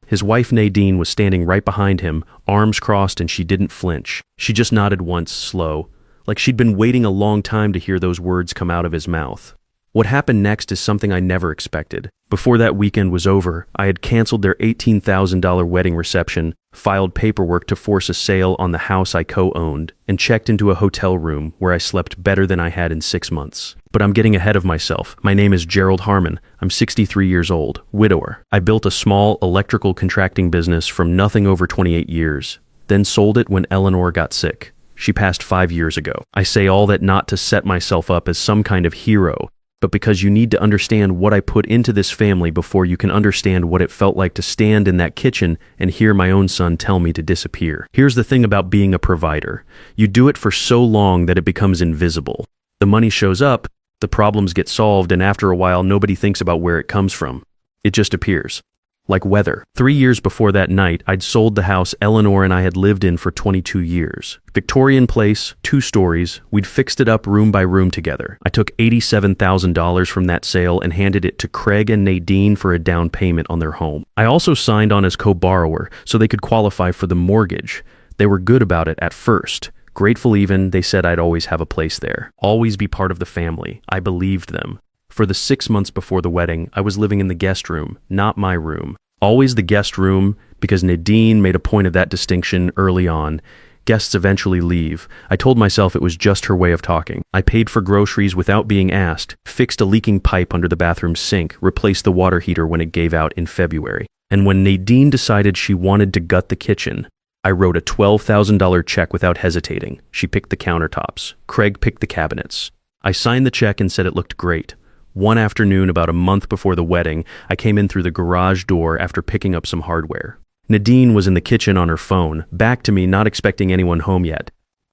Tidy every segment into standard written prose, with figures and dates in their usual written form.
His wife Nadine was standing right behind him, arms crossed, and she didn't flinch. She just nodded once, slow, like she'd been waiting a long time to hear those words come out of his mouth. What happened next is something I never expected. Before that weekend was over, I had canceled their $18,000 wedding reception, filed paperwork to force a sale on the house I co-owned, and checked into a hotel room where I slept better than I had in 6 months. But I'm getting ahead of myself. My name is Gerald Harmon. I'm 63 years old, widower. I built a small electrical contracting business from nothing over 28 years, then sold it when Eleanor got sick. She passed 5 years ago. I say all that not to set myself up as some kind of hero, but because you need to understand what I put into this family before you can understand what it felt like to stand in that kitchen and hear my own son tell me to disappear. Here's the thing about being a provider. You do it for so long that it becomes invisible. The money shows up, the problems get solved, and after a while nobody thinks about where it comes from. It just appears. Like weather. 3 years before that night, I'd sold the house Eleanor and I had lived in for 22 years. Victorian place, 2 stories, we'd fixed it up room by room together. I took $87,000 from that sale and handed it to Craig and Nadine for a down payment on their home. I also signed on as co-borrower so they could qualify for the mortgage. They were good about it at first. Grateful even, they said I'd always have a place there. Always be part of the family. I believed them. For the 6 months before the wedding, I was living in the guest room, not my room. Always the guest room, because Nadine made a point of that distinction early on. Guests eventually leave. I told myself it was just her way of talking. I paid for groceries without being asked, fixed a leaking pipe under the bathroom sink, replaced the water heater when it gave out in February. And when Nadine decided she wanted to gut the kitchen, I wrote a $12,000 check without hesitating. She picked the countertops. Craig picked the cabinets. I signed the check and said it looked great. One afternoon, about a month before the wedding, I came in through the garage door after picking up some hardware. Nadine was in the kitchen on her phone, back to me, not expecting anyone home yet.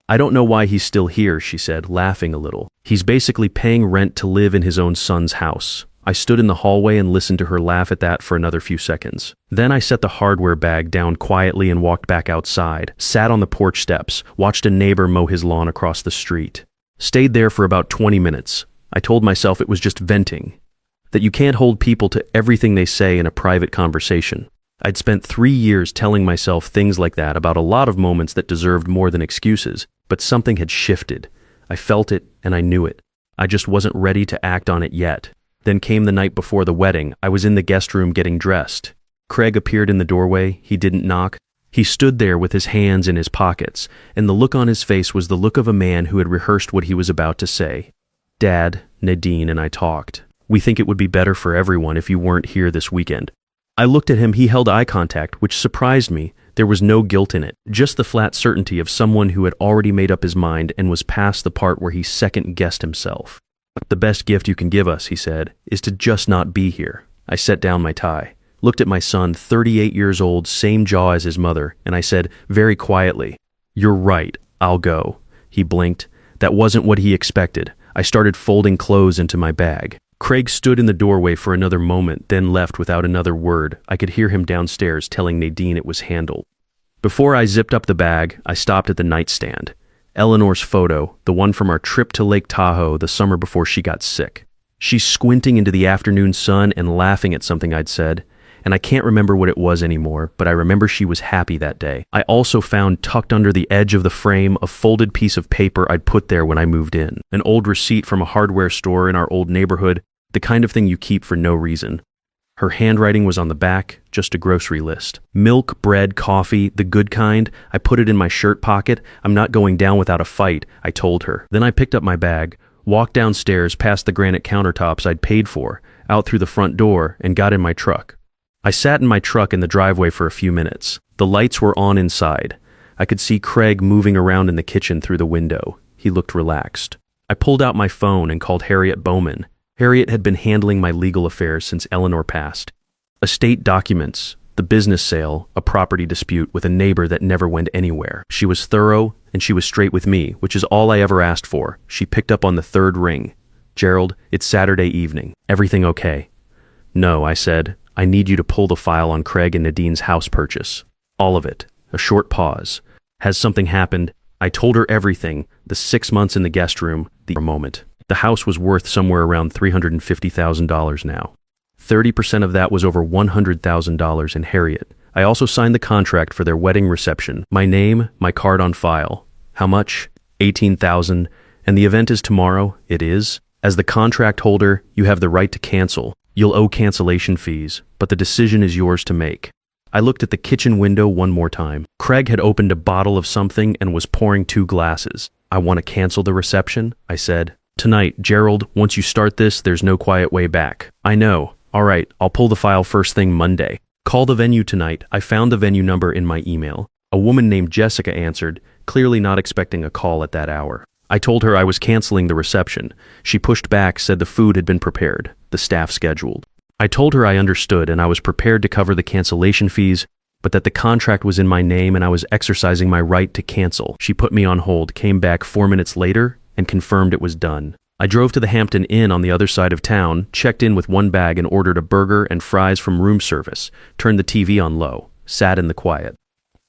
"I don't know why he's still here," she said, laughing a little. "He's basically paying rent to live in his own son's house." I stood in the hallway and listened to her laugh at that for another few seconds. Then I set the hardware bag down quietly and walked back outside, sat on the porch steps, watched a neighbor mow his lawn across the street. Stayed there for about 20 minutes. I told myself it was just venting, that you can't hold people to everything they say in a private conversation. I'd spent 3 years telling myself things like that about a lot of moments that deserved more than excuses, but something had shifted. I felt it and I knew it. I just wasn't ready to act on it yet. Then came the night before the wedding. I was in the guest room getting dressed. Craig appeared in the doorway. He didn't knock. He stood there with his hands in his pockets, and the look on his face was the look of a man who had rehearsed what he was about to say. "Dad, Nadine and I talked. We think it would be better for everyone if you weren't here this weekend." I looked at him. He held eye contact, which surprised me. There was no guilt in it, just the flat certainty of someone who had already made up his mind and was past the part where he second-guessed himself. "The best gift you can give us," he said, "is to just not be here." I set down my tie, looked at my son, 38 years old, same jaw as his mother, and I said, very quietly, "You're right, I'll go." He blinked. That wasn't what he expected. I started folding clothes into my bag. Craig stood in the doorway for another moment, then left without another word. I could hear him downstairs telling Nadine it was handled. Before I zipped up the bag, I stopped at the nightstand. Eleanor's photo, the one from our trip to Lake Tahoe the summer before she got sick. She's squinting into the afternoon sun and laughing at something I'd said, and I can't remember what it was anymore, but I remember she was happy that day. I also found tucked under the edge of the frame a folded piece of paper I'd put there when I moved in. An old receipt from a hardware store in our old neighborhood, the kind of thing you keep for no reason. Her handwriting was on the back, just a grocery list. Milk, bread, coffee, the good kind. I put it in my shirt pocket. "I'm not going down without a fight," I told her. Then I picked up my bag, walked downstairs past the granite countertops I'd paid for, out through the front door, and got in my truck. I sat in my truck in the driveway for a few minutes. The lights were on inside. I could see Craig moving around in the kitchen through the window. He looked relaxed. I pulled out my phone and called Harriet Bowman. Harriet had been handling my legal affairs since Eleanor passed. Estate documents, the business sale, a property dispute with a neighbor that never went anywhere. She was thorough, and she was straight with me, which is all I ever asked for. She picked up on the third ring. "Gerald, it's Saturday evening. Everything okay?" "No," I said. "I need you to pull the file on Craig and Nadine's house purchase. All of it." A short pause. "Has something happened?" I told her everything, the 6 months in the guest room, the moment. The house was worth somewhere around $350,000 now. 30% of that was over $100,000 in Harriet. I also signed the contract for their wedding reception. My name, my card on file. How much? 18,000. And the event is tomorrow? It is. As the contract holder, you have the right to cancel. You'll owe cancellation fees, but the decision is yours to make. I looked at the kitchen window one more time. Craig had opened a bottle of something and was pouring 2 glasses. I want to cancel the reception, I said. Tonight, Gerald, once you start this, there's no quiet way back. I know. All right, I'll pull the file first thing Monday. Call the venue tonight. I found the venue number in my email. A woman named Jessica answered, clearly not expecting a call at that hour. I told her I was canceling the reception. She pushed back, said the food had been prepared, the staff scheduled. I told her I understood and I was prepared to cover the cancellation fees, but that the contract was in my name and I was exercising my right to cancel. She put me on hold, came back 4 minutes later, and confirmed it was done. I drove to the Hampton Inn on the other side of town, checked in with 1 bag and ordered a burger and fries from room service, turned the TV on low, sat in the quiet.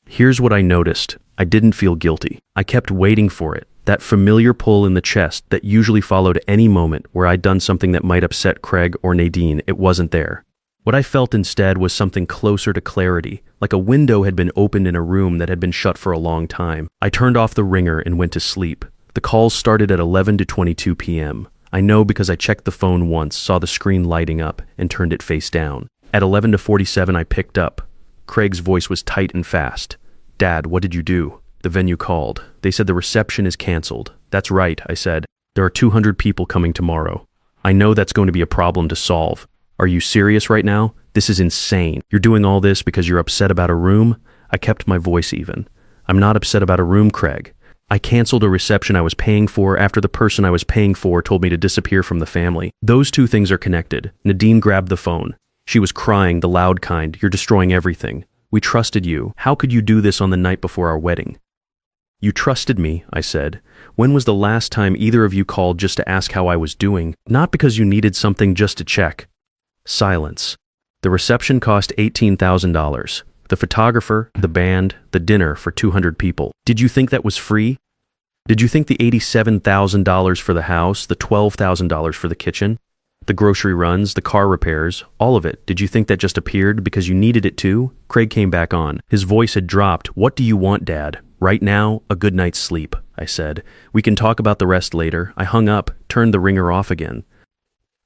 Here's what I noticed. I didn't feel guilty. I kept waiting for it, that familiar pull in the chest that usually followed any moment where I'd done something that might upset Craig or Nadine. It wasn't there. What I felt instead was something closer to clarity, like a window had been opened in a room that had been shut for a long time. I turned off the ringer and went to sleep. The calls started at 11 to 22 p.m. I know because I checked the phone once, saw the screen lighting up, and turned it face down. At 11 to 47, I picked up. Craig's voice was tight and fast. Dad, what did you do? The venue called. They said the reception is canceled. That's right, I said. There are 200 people coming tomorrow. I know that's going to be a problem to solve. Are you serious right now? This is insane. You're doing all this because you're upset about a room? I kept my voice even. I'm not upset about a room, Craig. I canceled a reception I was paying for after the person I was paying for told me to disappear from the family. Those two things are connected. Nadine grabbed the phone. She was crying, the loud kind. You're destroying everything. We trusted you. How could you do this on the night before our wedding? You trusted me, I said. When was the last time either of you called just to ask how I was doing? Not because you needed something, just to check. Silence. The reception cost $18,000. The photographer, the band, the dinner for 200 people. Did you think that was free? Did you think the $87,000 for the house, the $12,000 for the kitchen, the grocery runs, the car repairs, all of it, did you think that just appeared because you needed it too? Craig came back on. His voice had dropped. What do you want, Dad? Right now, a good night's sleep, I said. We can talk about the rest later. I hung up, turned the ringer off again.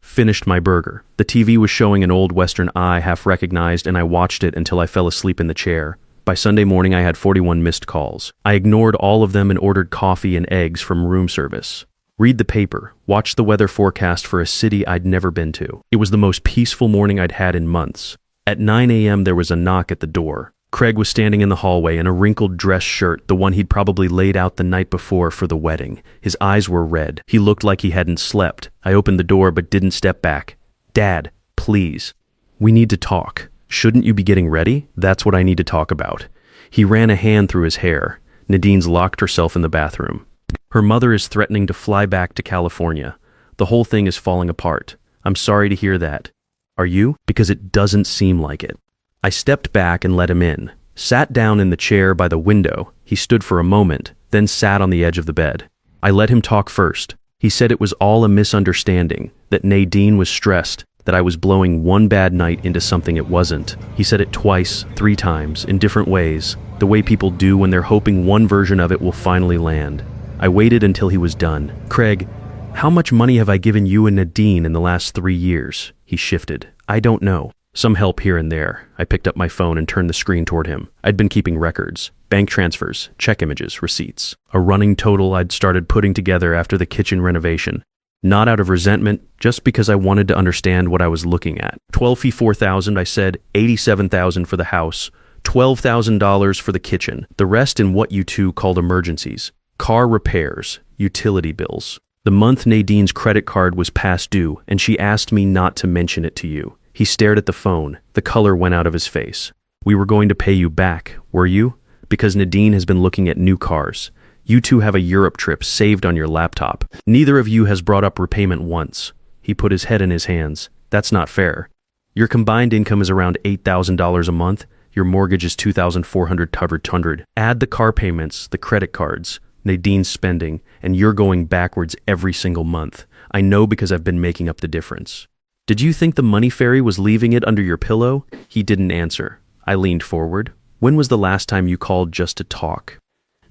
Finished my burger. The TV was showing an old Western I half recognized, and I watched it until I fell asleep in the chair. By Sunday morning, I had 41 missed calls. I ignored all of them and ordered coffee and eggs from room service. Read the paper. Watch the weather forecast for a city I'd never been to. It was the most peaceful morning I'd had in months. At 9 a.m., there was a knock at the door. Craig was standing in the hallway in a wrinkled dress shirt, the one he'd probably laid out the night before for the wedding. His eyes were red. He looked like he hadn't slept. I opened the door but didn't step back. Dad, please. We need to talk. Shouldn't you be getting ready? That's what I need to talk about. He ran a hand through his hair. Nadine's locked herself in the bathroom. Her mother is threatening to fly back to California. The whole thing is falling apart. I'm sorry to hear that. Are you? Because it doesn't seem like it. I stepped back and let him in. Sat down in the chair by the window. He stood for a moment, then sat on the edge of the bed. I let him talk first. He said it was all a misunderstanding, that Nadine was stressed, that I was blowing one bad night into something it wasn't. He said it twice, 3 times, in different ways, the way people do when they're hoping one version of it will finally land. I waited until he was done. Craig, how much money have I given you and Nadine in the last 3 years? He shifted. I don't know. Some help here and there. I picked up my phone and turned the screen toward him. I'd been keeping records, bank transfers, check images, receipts. A running total I'd started putting together after the kitchen renovation. Not out of resentment, just because I wanted to understand what I was looking at. 12 fee $4,000, I said, $87,000 for the house, $12,000 for the kitchen, the rest in what you two called emergencies. Car repairs, utility bills. The month Nadine's credit card was past due, and she asked me not to mention it to you. He stared at the phone. The color went out of his face. We were going to pay you back, were you? Because Nadine has been looking at new cars. You two have a Europe trip saved on your laptop. Neither of you has brought up repayment once. He put his head in his hands. That's not fair. Your combined income is around $8,000 a month. Your mortgage is $2,400. Add the car payments, the credit cards, Nadine's spending, and you're going backwards every single month. I know because I've been making up the difference. Did you think the money fairy was leaving it under your pillow? He didn't answer. I leaned forward. When was the last time you called just to talk?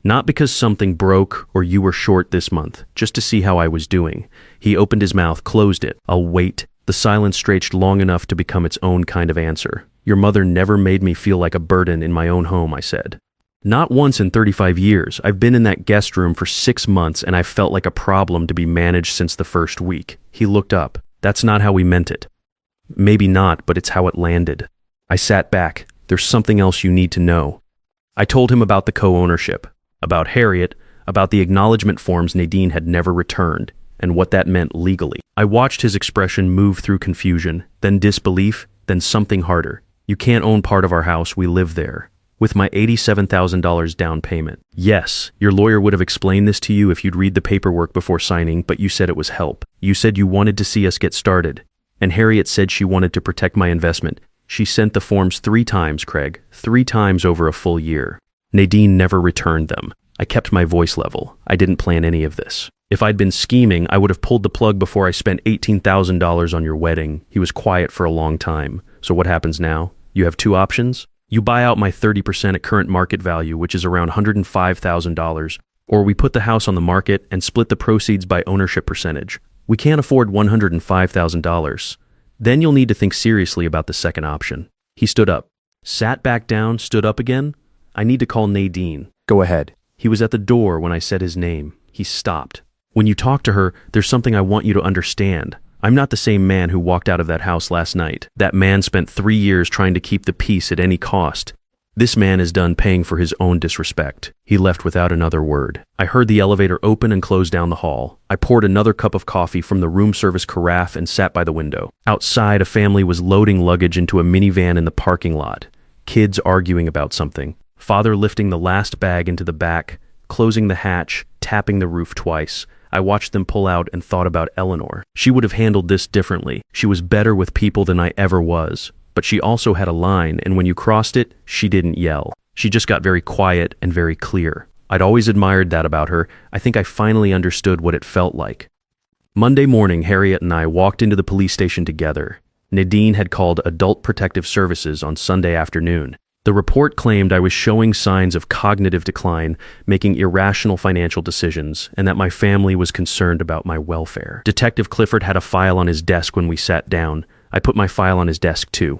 Not because something broke or you were short this month, just to see how I was doing. He opened his mouth, closed it. I'll wait. The silence stretched long enough to become its own kind of answer. Your mother never made me feel like a burden in my own home, I said. Not once in 35 years. I've been in that guest room for 6 months and I felt like a problem to be managed since the first week. He looked up. That's not how we meant it. Maybe not, but it's how it landed. I sat back. There's something else you need to know. I told him about the co-ownership, about Harriet, about the acknowledgement forms Nadine had never returned, and what that meant legally. I watched his expression move through confusion, then disbelief, then something harder. You can't own part of our house, we live there. With my $87,000 down payment. Yes, your lawyer would have explained this to you if you'd read the paperwork before signing, but you said it was help. You said you wanted to see us get started. And Harriet said she wanted to protect my investment. She sent the forms 3 times, Craig. 3 times over a full year. Nadine never returned them. I kept my voice level. I didn't plan any of this. If I'd been scheming, I would have pulled the plug before I spent $18,000 on your wedding. He was quiet for a long time. So what happens now? You have 2 options. You buy out my 30% at current market value, which is around $105,000, or we put the house on the market and split the proceeds by ownership percentage. We can't afford $105,000. Then you'll need to think seriously about the second option. He stood up, sat back down, stood up again. I need to call Nadine. Go ahead. He was at the door when I said his name. He stopped. When you talk to her, there's something I want you to understand. I'm not the same man who walked out of that house last night. That man spent 3 years trying to keep the peace at any cost. This man is done paying for his own disrespect. He left without another word. I heard the elevator open and close down the hall. I poured another cup of coffee from the room service carafe and sat by the window. Outside, a family was loading luggage into a minivan in the parking lot. Kids arguing about something. Father lifting the last bag into the back, closing the hatch, tapping the roof twice. I watched them pull out and thought about Eleanor. She would have handled this differently. She was better with people than I ever was. But she also had a line, and when you crossed it, she didn't yell. She just got very quiet and very clear. I'd always admired that about her. I think I finally understood what it felt like. Monday morning, Harriet and I walked into the police station together. Nadine had called Adult Protective Services on Sunday afternoon. The report claimed I was showing signs of cognitive decline, making irrational financial decisions, and that my family was concerned about my welfare. Detective Clifford had a file on his desk when we sat down. I put my file on his desk too.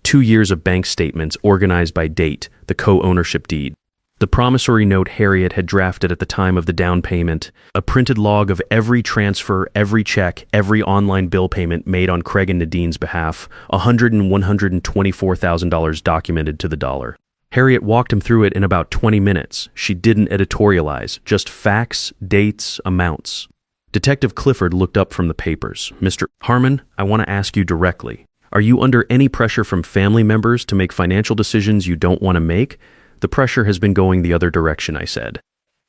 2 years of bank statements organized by date, the co-ownership deed. The promissory note Harriet had drafted at the time of the down payment, a printed log of every transfer, every check, every online bill payment made on Craig and Nadine's behalf, $100,000 and $124,000 documented to the dollar. Harriet walked him through it in about 20 minutes. She didn't editorialize, just facts, dates, amounts. Detective Clifford looked up from the papers. Mr. Harmon, I want to ask you directly. Are you under any pressure from family members to make financial decisions you don't want to make? The pressure has been going the other direction, I said.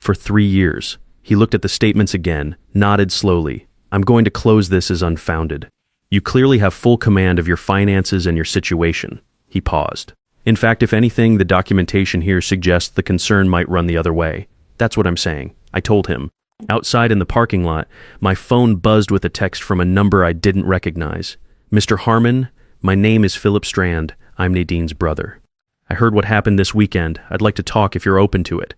For 3 years. He looked at the statements again, nodded slowly. I'm going to close this as unfounded. You clearly have full command of your finances and your situation. He paused. In fact, if anything, the documentation here suggests the concern might run the other way. That's what I'm saying. I told him. Outside in the parking lot, my phone buzzed with a text from a number I didn't recognize. Mr. Harmon, my name is Philip Strand. I'm Nadine's brother. I heard what happened this weekend. I'd like to talk if you're open to it.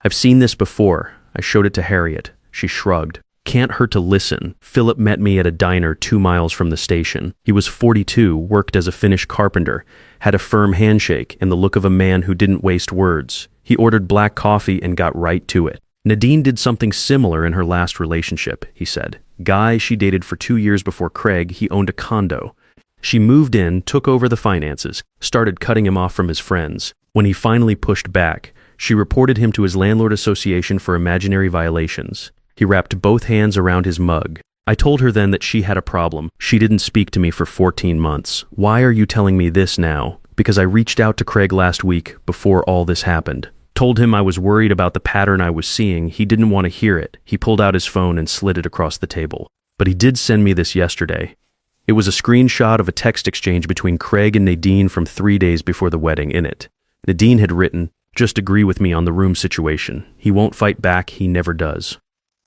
I've seen this before. I showed it to Harriet. She shrugged. Can't hurt to listen. Philip met me at a diner 2 miles from the station. He was 42, worked as a Finnish carpenter, had a firm handshake and the look of a man who didn't waste words. He ordered black coffee and got right to it. Nadine did something similar in her last relationship, he said. Guy she dated for 2 years before Craig, he owned a condo. She moved in, took over the finances, started cutting him off from his friends. When he finally pushed back, she reported him to his landlord association for imaginary violations. He wrapped both hands around his mug. I told her then that she had a problem. She didn't speak to me for 14 months. Why are you telling me this now? Because I reached out to Craig last week, before all this happened. Told him I was worried about the pattern I was seeing. He didn't want to hear it. He pulled out his phone and slid it across the table. But he did send me this yesterday. It was a screenshot of a text exchange between Craig and Nadine from 3 days before the wedding. In it, Nadine had written, "Just agree with me on the room situation. He won't fight back, he never does."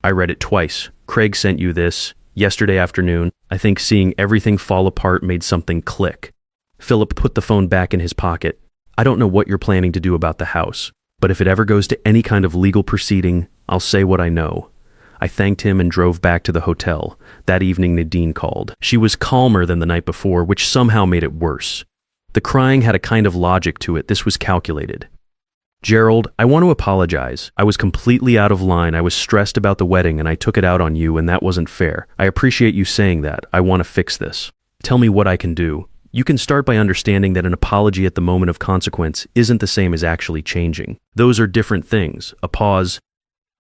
I read it twice. Craig sent you this yesterday afternoon. I think seeing everything fall apart made something click. Philip put the phone back in his pocket. I don't know what you're planning to do about the house, but if it ever goes to any kind of legal proceeding, I'll say what I know. I thanked him and drove back to the hotel. That evening, Nadine called. She was calmer than the night before, which somehow made it worse. The crying had a kind of logic to it. This was calculated. Gerald, I want to apologize. I was completely out of line. I was stressed about the wedding and I took it out on you, and that wasn't fair. I appreciate you saying that. I want to fix this. Tell me what I can do. You can start by understanding that an apology at the moment of consequence isn't the same as actually changing. Those are different things. A pause.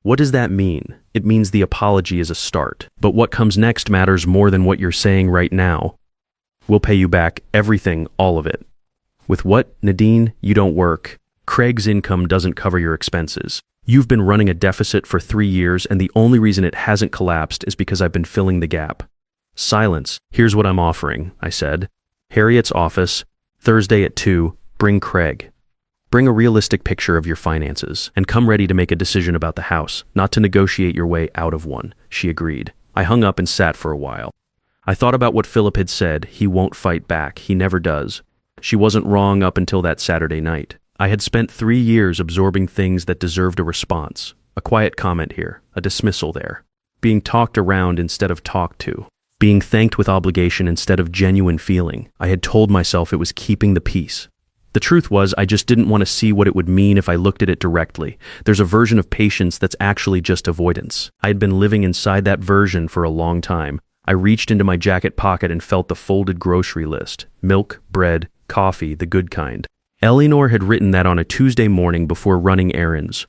What does that mean? It means the apology is a start. But what comes next matters more than what you're saying right now. We'll pay you back everything, all of it. With what, Nadine? You don't work. Craig's income doesn't cover your expenses. You've been running a deficit for 3 years, and the only reason it hasn't collapsed is because I've been filling the gap. Silence. Here's what I'm offering, I said. Harriet's office, Thursday at 2, bring Craig. Bring a realistic picture of your finances, and come ready to make a decision about the house, not to negotiate your way out of one. She agreed. I hung up and sat for a while. I thought about what Philip had said. He won't fight back. He never does. She wasn't wrong up until that Saturday night. I had spent 3 years absorbing things that deserved a response. A quiet comment here, a dismissal there. Being talked around instead of talked to. Being thanked with obligation instead of genuine feeling. I had told myself it was keeping the peace. The truth was, I just didn't want to see what it would mean if I looked at it directly. There's a version of patience that's actually just avoidance. I had been living inside that version for a long time. I reached into my jacket pocket and felt the folded grocery list. Milk, bread, coffee, the good kind. Eleanor had written that on a Tuesday morning before running errands.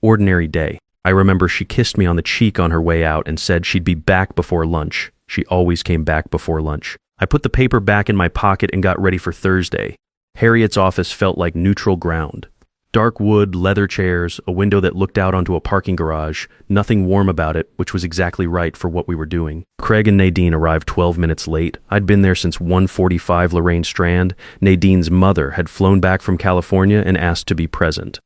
Ordinary day. I remember she kissed me on the cheek on her way out and said she'd be back before lunch. She always came back before lunch. I put the paper back in my pocket and got ready for Thursday. Harriet's office felt like neutral ground. Dark wood, leather chairs, a window that looked out onto a parking garage, nothing warm about it, which was exactly right for what we were doing. Craig and Nadine arrived 12 minutes late. I'd been there since 1:45 Lorraine Strand. Nadine's mother had flown back from California and asked to be present.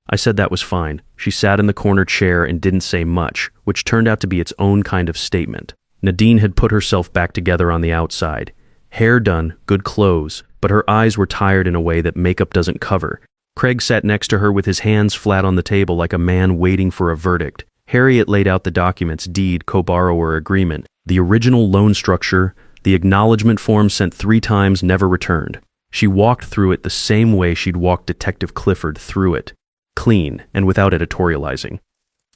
I said that was fine. She sat in the corner chair and didn't say much, which turned out to be its own kind of statement. Nadine had put herself back together on the outside. Hair done, good clothes, but her eyes were tired in a way that makeup doesn't cover. Craig sat next to her with his hands flat on the table like a man waiting for a verdict. Harriet laid out the documents, deed, co-borrower agreement, the original loan structure, the acknowledgement form sent 3 times, never returned. She walked through it the same way she'd walked Detective Clifford through it, clean and without editorializing.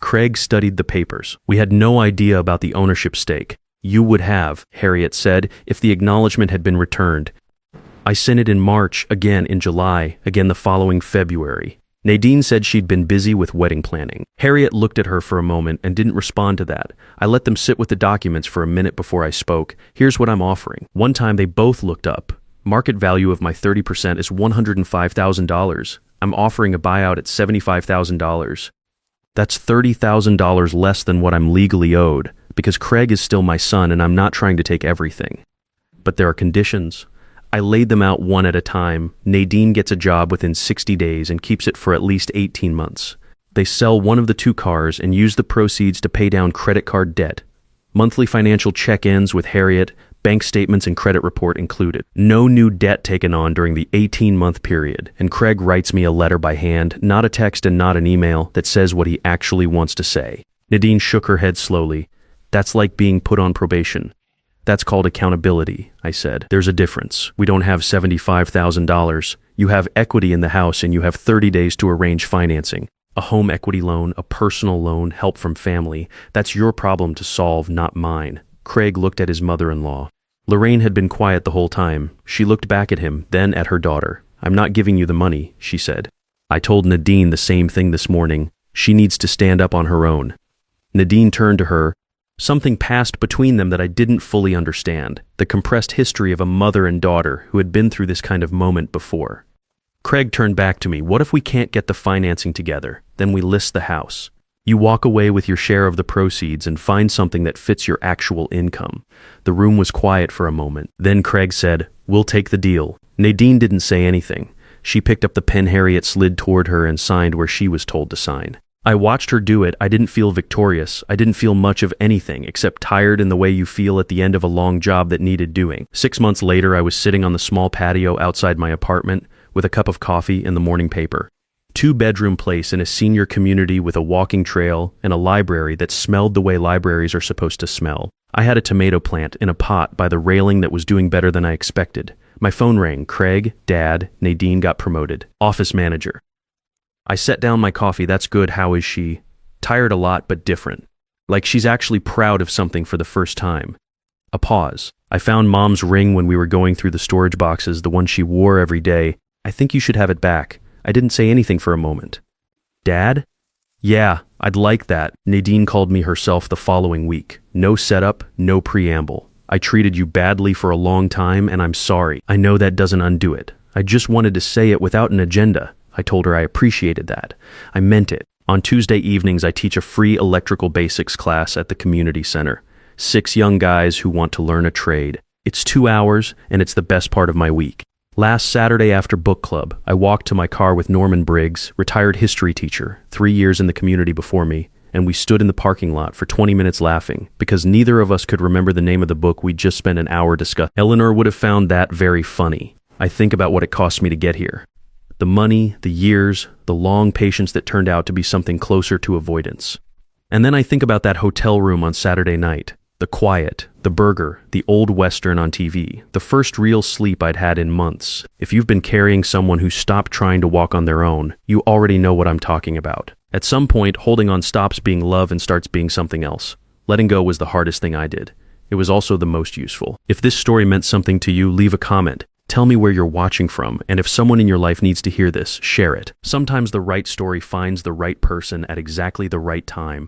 Craig studied the papers. We had no idea about the ownership stake. You would have, Harriet said, if the acknowledgement had been returned. I sent it in March, again in July, again the following February. Nadine said she'd been busy with wedding planning. Harriet looked at her for a moment and didn't respond to that. I let them sit with the documents for a minute before I spoke. Here's what I'm offering. One time they both looked up. Market value of my 30% is $105,000. I'm offering a buyout at $75,000. That's $30,000 less than what I'm legally owed, because Craig is still my son and I'm not trying to take everything. But there are conditions. I laid them out one at a time. Nadine gets a job within 60 days and keeps it for at least 18 months. They sell one of the 2 cars and use the proceeds to pay down credit card debt. Monthly financial check-ins with Harriet, bank statements and credit report included. No new debt taken on during the 18-month period, and Craig writes me a letter by hand, not a text and not an email, that says what he actually wants to say. Nadine shook her head slowly. That's like being put on probation. That's called accountability, I said. There's a difference. We don't have $75,000. You have equity in the house and you have 30 days to arrange financing. A home equity loan, a personal loan, help from family. That's your problem to solve, not mine. Craig looked at his mother-in-law. Lorraine had been quiet the whole time. She looked back at him, then at her daughter. I'm not giving you the money, she said. I told Nadine the same thing this morning. She needs to stand up on her own. Nadine turned to her. Something passed between them that I didn't fully understand, the compressed history of a mother and daughter who had been through this kind of moment before. Craig turned back to me. What if we can't get the financing together? Then we list the house. You walk away with your share of the proceeds and find something that fits your actual income. The room was quiet for a moment. Then Craig said, we'll take the deal. Nadine didn't say anything. She picked up the pen Harriet slid toward her and signed where she was told to sign. I watched her do it. I didn't feel victorious. I didn't feel much of anything except tired in the way you feel at the end of a long job that needed doing. 6 months later, I was sitting on the small patio outside my apartment. with a cup of coffee and the morning paper. Two-bedroom place in a senior community with a walking trail and a library that smelled the way libraries are supposed to smell. I had a tomato plant in a pot by the railing that was doing better than I expected. My phone rang. Craig, Dad, Nadine got promoted. Office manager. I set down my coffee. That's good. How is she? Tired a lot, but different. Like she's actually proud of something for the first time. A pause. I found Mom's ring when we were going through the storage boxes, the one she wore every day. I think you should have it back. I didn't say anything for a moment. Dad? Yeah, I'd like that. Nadine called me herself the following week. No setup, no preamble. I treated you badly for a long time, and I'm sorry. I know that doesn't undo it. I just wanted to say it without an agenda. I told her I appreciated that. I meant it. On Tuesday evenings, I teach a free electrical basics class at the community center. 6 young guys who want to learn a trade. It's 2 hours, and it's the best part of my week. Last Saturday after book club, I walked to my car with Norman Briggs, retired history teacher, 3 years in the community before me, and we stood in the parking lot for 20 minutes laughing, because neither of us could remember the name of the book we'd just spent an hour discussing. Eleanor would have found that very funny. I think about what it cost me to get here. The money, the years, the long patience that turned out to be something closer to avoidance. And then I think about that hotel room on Saturday night. The quiet, the burger, the old Western on TV, the first real sleep I'd had in months. If you've been carrying someone who stopped trying to walk on their own, you already know what I'm talking about. At some point, holding on stops being love and starts being something else. Letting go was the hardest thing I did. It was also the most useful. If this story meant something to you, leave a comment. Tell me where you're watching from, and if someone in your life needs to hear this, share it. Sometimes the right story finds the right person at exactly the right time.